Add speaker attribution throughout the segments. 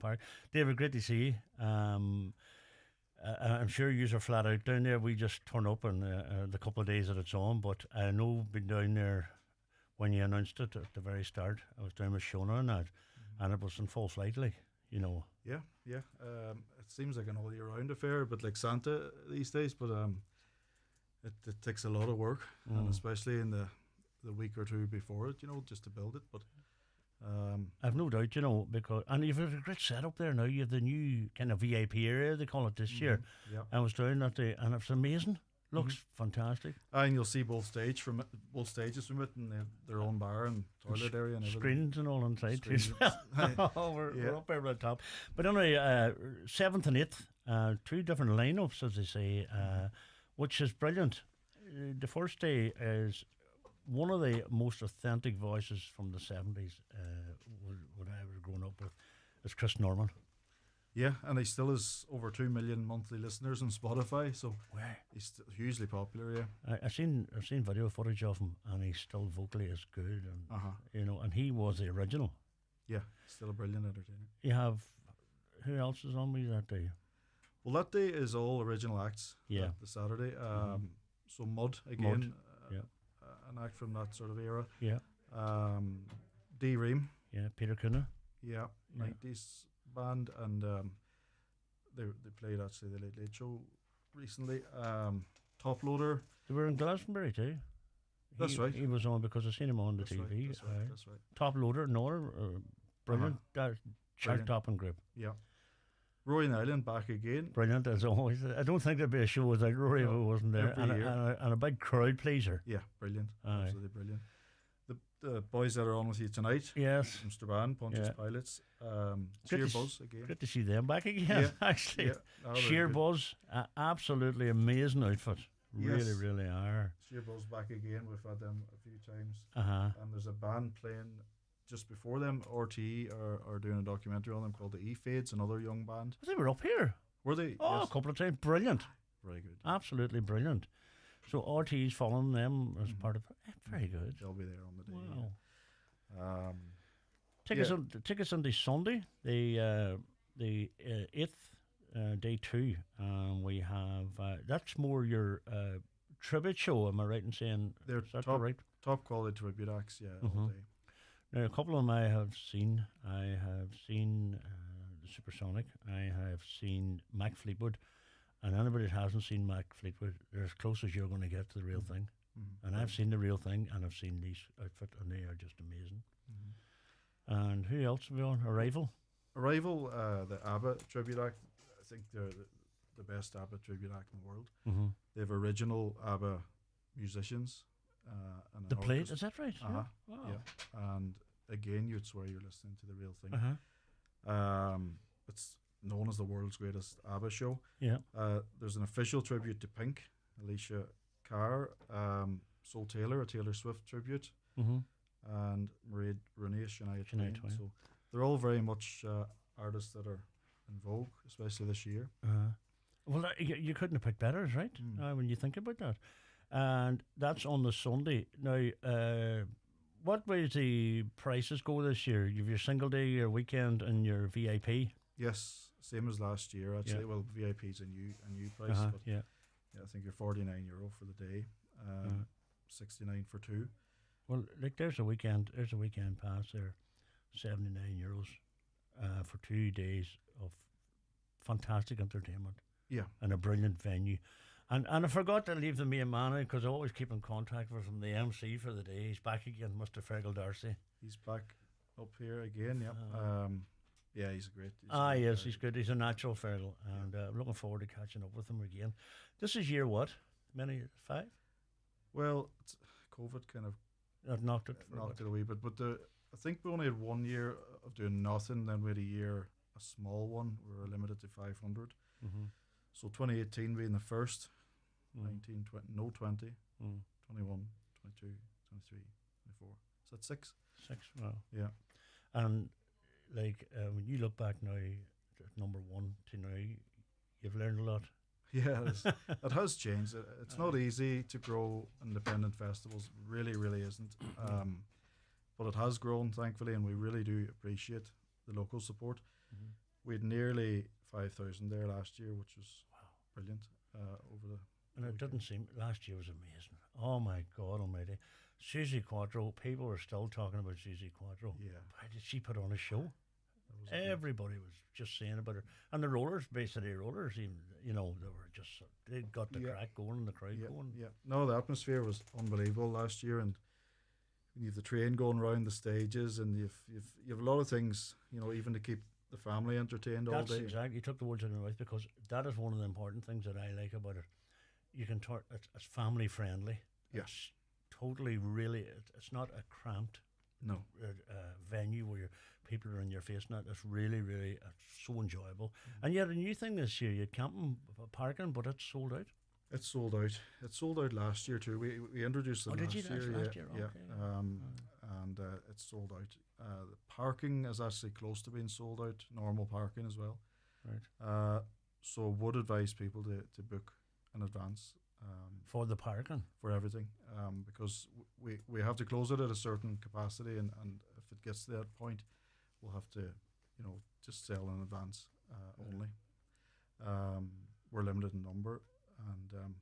Speaker 1: Pauric. David, great to see you. I'm sure you are flat out down there. We just turn up and the couple of days that it's on, but I know been down there when you announced it at the very start. I was down with Shona and that, and it was in full flight, like, you know.
Speaker 2: Yeah. It seems like an all year round affair, but like Santa these days. But it takes a lot of work, and especially in the week or two before it, you know, just to build it. But
Speaker 1: I've no doubt, you know, because and you've a great setup there now. You have the new kind of VIP area, they call it this year.
Speaker 2: Yeah,
Speaker 1: I was down that day, and it's amazing. Looks fantastic.
Speaker 2: and you'll see both stages from it, and they have their own bar and toilet area and everything.
Speaker 1: Screens and all inside too.
Speaker 2: Screens.
Speaker 1: We're up there at the top. But anyway, 7th and 8th, two different lineups, as they say, which is brilliant. The first day is one of the most authentic voices from the 70s, what I was growing up with, is Chris Norman.
Speaker 2: Yeah, and he still has over 2 million monthly listeners on Spotify, so
Speaker 1: Wow.
Speaker 2: he's hugely popular. Yeah,
Speaker 1: I've seen video footage of him, and he's still vocally as good, and you know, and he was the original.
Speaker 2: yeah, still a brilliant entertainer.
Speaker 1: You have who else is on with you that day?
Speaker 2: Well, that day is all original acts.
Speaker 1: Yeah.
Speaker 2: The Saturday. So Mud again,
Speaker 1: Yeah,
Speaker 2: an act from that sort of era.
Speaker 1: yeah,
Speaker 2: D Ream,
Speaker 1: yeah. Peter Cunha.
Speaker 2: yeah, 90s band, and they played actually the Late Late Show recently. Top Loader.
Speaker 1: They were in Glastonbury too.
Speaker 2: That's right.
Speaker 1: He was on because I seen him on the TV.
Speaker 2: That's right.
Speaker 1: Top Loader, another brilliant chart-topping group.
Speaker 2: Yeah. Rory and Island back again.
Speaker 1: Brilliant as always. I don't think there'd be a show without Rory if it wasn't there.
Speaker 2: Every year.
Speaker 1: And a big crowd pleaser.
Speaker 2: Yeah, brilliant.
Speaker 1: Aye.
Speaker 2: Absolutely brilliant. The boys that are on with you tonight.
Speaker 1: Yes.
Speaker 2: From Strabane, Pontius
Speaker 1: Yeah.
Speaker 2: Pilots.
Speaker 1: Good
Speaker 2: Sheer
Speaker 1: to
Speaker 2: Buzz again.
Speaker 1: Good to see them back again,
Speaker 2: Yeah.
Speaker 1: actually.
Speaker 2: Yeah. Oh, they're
Speaker 1: Sheer
Speaker 2: good.
Speaker 1: Buzz, absolutely amazing outfit.
Speaker 2: Yes.
Speaker 1: Really, really are.
Speaker 2: Sheer Buzz back again. We've had them a few times.
Speaker 1: Uh-huh.
Speaker 2: And there's a band playing just before them. RTE are doing a documentary on them called the E-Fades, another young band.
Speaker 1: They were up here.
Speaker 2: Were they?
Speaker 1: Oh,
Speaker 2: Yes.
Speaker 1: a couple of times. Brilliant.
Speaker 2: Very good.
Speaker 1: Absolutely brilliant. So RT's following them as part of very good.
Speaker 2: They'll be there on the day.
Speaker 1: Wow.
Speaker 2: Yeah.
Speaker 1: Tickets on the Sunday, the 8th, day 2. We have that's more your tribute show. Am I right in saying?
Speaker 2: They're
Speaker 1: is that
Speaker 2: top,
Speaker 1: right?
Speaker 2: top quality tribute acts, yeah, all day.
Speaker 1: Now a couple of them I have seen. I have seen the Supersonic. I have seen Mac Fleetwood, and anybody that hasn't seen Mac Fleetwood, they're as close as you're going to get to the real thing. And I've seen the real thing, and I've seen these outfit, and they are just amazing. And who else have we on? Arrival.
Speaker 2: Arrival, the ABBA tribute act, I think they're the best ABBA tribute act in the world. They have original ABBA musicians. And
Speaker 1: The
Speaker 2: an
Speaker 1: plate,
Speaker 2: orchestra.
Speaker 1: is that right?
Speaker 2: Uh-huh.
Speaker 1: Wow.
Speaker 2: Yeah. And again, you'd swear you're listening to the real thing. It's known as the world's greatest ABBA show.
Speaker 1: Yeah.
Speaker 2: There's an official tribute to Pink, Alicia Carr, Soul Taylor, a Taylor Swift tribute, and Mairead Rooney, Shania Twain. So they're all very much artists that are in vogue, especially this year.
Speaker 1: Well, you couldn't have picked better, right? When you think about that. And that's on the Sunday. Now, what way the prices go this year? You have your single day, your weekend, and your VIP.
Speaker 2: Yes, same as last year actually.
Speaker 1: Yeah.
Speaker 2: Well, VIP's a new price, but
Speaker 1: Yeah.
Speaker 2: I think you're €49 for the day, 69 for two.
Speaker 1: Well, like there's a weekend pass there, €79 for 2 days of fantastic entertainment.
Speaker 2: Yeah,
Speaker 1: And a brilliant venue. And I forgot to leave the main man because I always keep in contact with him, the MC for the day. He's back again, Mr. Fergal Darcy.
Speaker 2: he's back up here again. Yep. Yeah, he's a great.
Speaker 1: Yes, he's good. He's a natural Fergal, and I'm looking forward to catching up with him again. This is year what? Many 5?
Speaker 2: Well, COVID kind of
Speaker 1: I've knocked it.
Speaker 2: knocked it a wee bit, but I think we only had 1 year of doing nothing. Then we had a small one. We were limited to 500. So 2018 being the first, 19, 20, no 20, 21, 22, 23, 24. Is that 6?
Speaker 1: 6. Wow.
Speaker 2: Yeah.
Speaker 1: And like when you look back now, at number 1 to now, you've learned a lot.
Speaker 2: Yeah, it has changed. It's not easy to grow independent festivals. It really, really isn't. But it has grown, thankfully, and we really do appreciate the local support. We had nearly 5,000 there last year, which was brilliant. Over the
Speaker 1: And it didn't seem, last year was amazing. Oh my God almighty. Susie Quattro, people were still talking about Susie Quattro.
Speaker 2: Yeah.
Speaker 1: Why did she put on a show?
Speaker 2: That was
Speaker 1: Everybody was just saying about her. And the rollers, Bay City Rollers, even, you know, they were just, they got the crack going and the crowd going.
Speaker 2: Yeah. No, the atmosphere was unbelievable last year, and you have the train going around the stages, and you've a lot of things, you know, even to keep the family entertained all day.
Speaker 1: That's exactly, you took the words out of my mouth, because that is one of the important things that I like about it. You can talk, it's family friendly.
Speaker 2: Yeah.
Speaker 1: It's totally really, it's not a cramped venue where people are in your face. Not, it's really, really, it's so enjoyable. And yet a new thing this year, you had camping, parking, but it's sold out.
Speaker 2: It's sold out. It sold out last year too. We introduced it last year.
Speaker 1: Last year? Okay.
Speaker 2: And it's sold out. The parking is actually close to being sold out. Normal parking as well.
Speaker 1: Right.
Speaker 2: So would advise people to book in advance.
Speaker 1: For the parking?
Speaker 2: For everything. Because we have to close it at a certain capacity, and if it gets to that point, we'll have to, you know, just sell in advance only. We're limited in number. And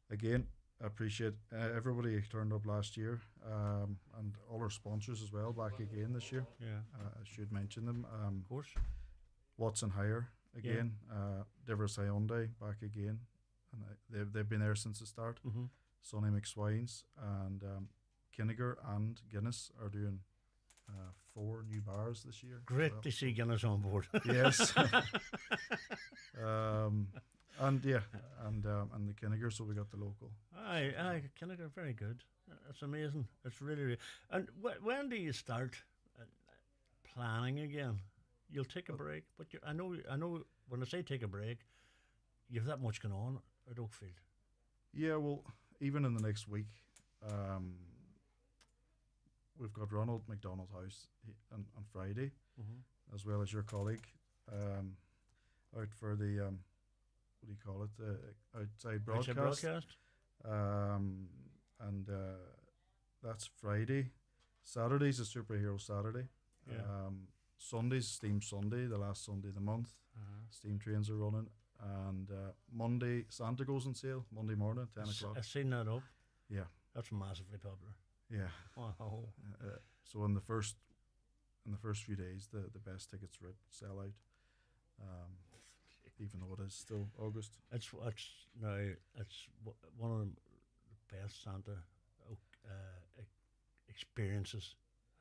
Speaker 2: again, I appreciate everybody who turned up last year, and all our sponsors as well back again this year.
Speaker 1: Yeah.
Speaker 2: I should mention them.
Speaker 1: Of course.
Speaker 2: Watson Hire again, Devenney Hyundai back again, and they've been there since the start.
Speaker 1: Mm-hmm.
Speaker 2: Sonny McSwine's and Kinniger and Guinness are doing 4 new bars this year.
Speaker 1: Great to see Guinness on board.
Speaker 2: Yes. And the Kinniger, so we got the local.
Speaker 1: Aye, Kinniger, very good. It's amazing. It's really, really. And when do you start planning again? You'll take a break, but I know. When I say take a break, you have that much going on at Oakfield.
Speaker 2: Yeah, well, even in the next week, we've got Ronald McDonald House on Friday, as well as your colleague, out for the what do you call it? Outside broadcast. And that's Friday. Saturday's a superhero Saturday.
Speaker 1: Yeah.
Speaker 2: Sunday's Steam Sunday, the last Sunday of the month. Steam trains are running. And Monday, Santa goes on sale, Monday morning, 10 o'clock.
Speaker 1: I've seen that up.
Speaker 2: Yeah.
Speaker 1: That's massively popular.
Speaker 2: Yeah.
Speaker 1: Wow.
Speaker 2: So in the first few days, the best tickets sell out. Even though it is still August.
Speaker 1: It's one of the best Santa experiences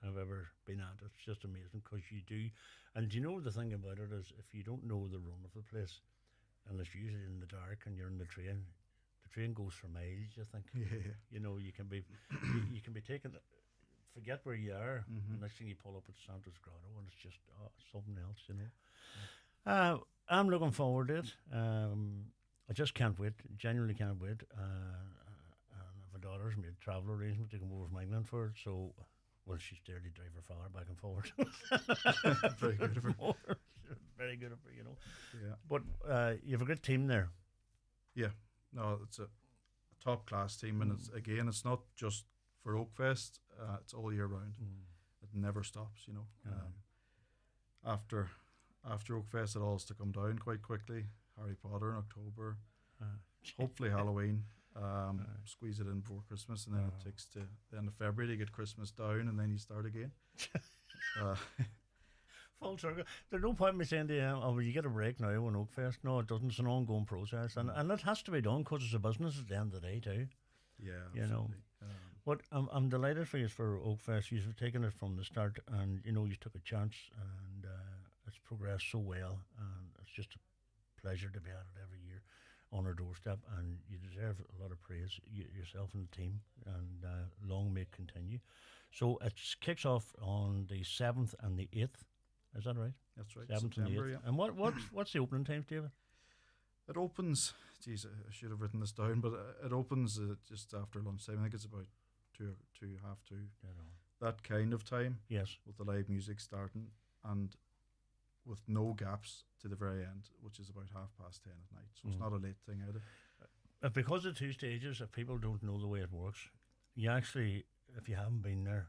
Speaker 1: I've ever been at. It's just amazing, because you do, and you know the thing about it is, if you don't know the run of the place, and it's usually in the dark and you're in the train goes for miles. You think, you know, you can be taken, forget where you are. The next thing you pull up at Santa's Grotto, and it's just something else, you know. I'm looking forward to it. I just can't wait. Genuinely can't wait. And my daughter's made travel arrangements to come over from England for it. So, well, she's there to drive her father back and forward.
Speaker 2: Very good of her.
Speaker 1: Very good of her, you know.
Speaker 2: Yeah.
Speaker 1: But you have a great team there.
Speaker 2: Yeah. No, it's a top class team, and it's not just for Oakfest. It's all year round. It never stops, you know. After Oakfest, it all has to come down quite quickly. Harry Potter in October, hopefully Halloween. Squeeze it in before Christmas, and then it takes to the end of February to get Christmas down, and then you start again.
Speaker 1: Full circle. There's no point in me saying to you, well, you get a break now on Oakfest. No, it doesn't. It's an ongoing process, and it has to be done, because it's a business at the end of the day too.
Speaker 2: Yeah,
Speaker 1: you
Speaker 2: absolutely.
Speaker 1: know. But I'm delighted for you for Oakfest. You've taken it from the start, and you know you took a chance, and it's progressed so well, and it's just a pleasure to be at it every year on our doorstep, and you deserve a lot of praise, yourself and the team, and long may it continue. So it kicks off on the 7th and the 8th, is that right?
Speaker 2: That's right,
Speaker 1: 7th and the 8th.
Speaker 2: Yeah.
Speaker 1: And what's the opening times, David?
Speaker 2: It opens, geez, I should have written this down, but it opens just after lunchtime. I think it's about 2, half 2. That kind of time.
Speaker 1: Yes.
Speaker 2: With the live music starting, and with no gaps to the very end, which is about 10:30 at night. So it's not a late thing either.
Speaker 1: Because of 2 stages, if people don't know the way it works, you actually, if you haven't been there,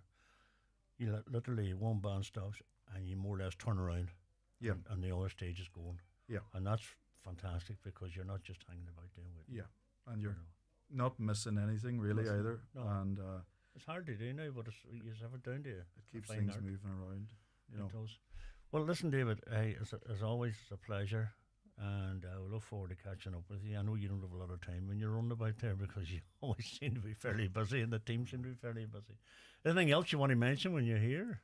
Speaker 1: you literally one band stops and you more or less turn around
Speaker 2: Yeah.
Speaker 1: and the other stage is going.
Speaker 2: Yeah.
Speaker 1: And that's fantastic because you're not just hanging about doing it.
Speaker 2: Yeah, and you're
Speaker 1: You know.
Speaker 2: not missing anything really either.
Speaker 1: No.
Speaker 2: And
Speaker 1: It's hard to do now, but you just have it down to you.
Speaker 2: it keeps
Speaker 1: Fine
Speaker 2: things
Speaker 1: art.
Speaker 2: moving around. You know.
Speaker 1: It does. Well, listen, David, as always, it's a pleasure, and I look forward to catching up with you. I know you don't have a lot of time when you're running about there because you always seem to be fairly busy, and the team seem to be fairly busy. Anything else you want to mention when you're here?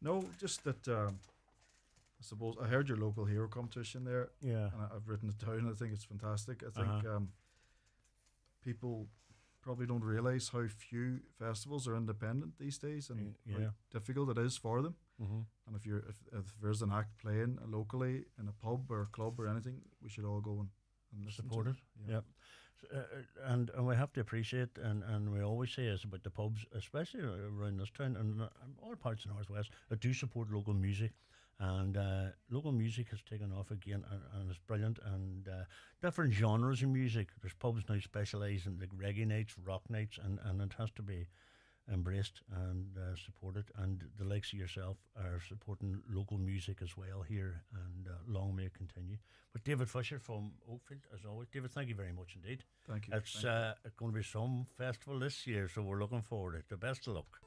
Speaker 2: No, just that. I suppose I heard your local hero competition there.
Speaker 1: Yeah.
Speaker 2: And I've written it down. I think it's fantastic. I think people probably don't realise how few festivals are independent these days, and how difficult it is for them.
Speaker 1: Mm-hmm.
Speaker 2: And if there's an act playing locally in a pub or a club or anything, we should all go and listen
Speaker 1: Support
Speaker 2: to
Speaker 1: it.
Speaker 2: Yeah.
Speaker 1: Yep. And we have to appreciate, and we always say this about the pubs, especially around this town and all parts of the Northwest, that do support local music. And local music has taken off again, and it's brilliant. And different genres of music. There's pubs now specialise in like reggae nights, rock nights, and it has to be embraced and supported. And the likes of yourself are supporting local music as well here, and long may it continue. But David Fisher from Oakfield, as always. David, thank you very much indeed.
Speaker 2: Thank you.
Speaker 1: It's going to be some festival this year, so we're looking forward to it. The best of luck.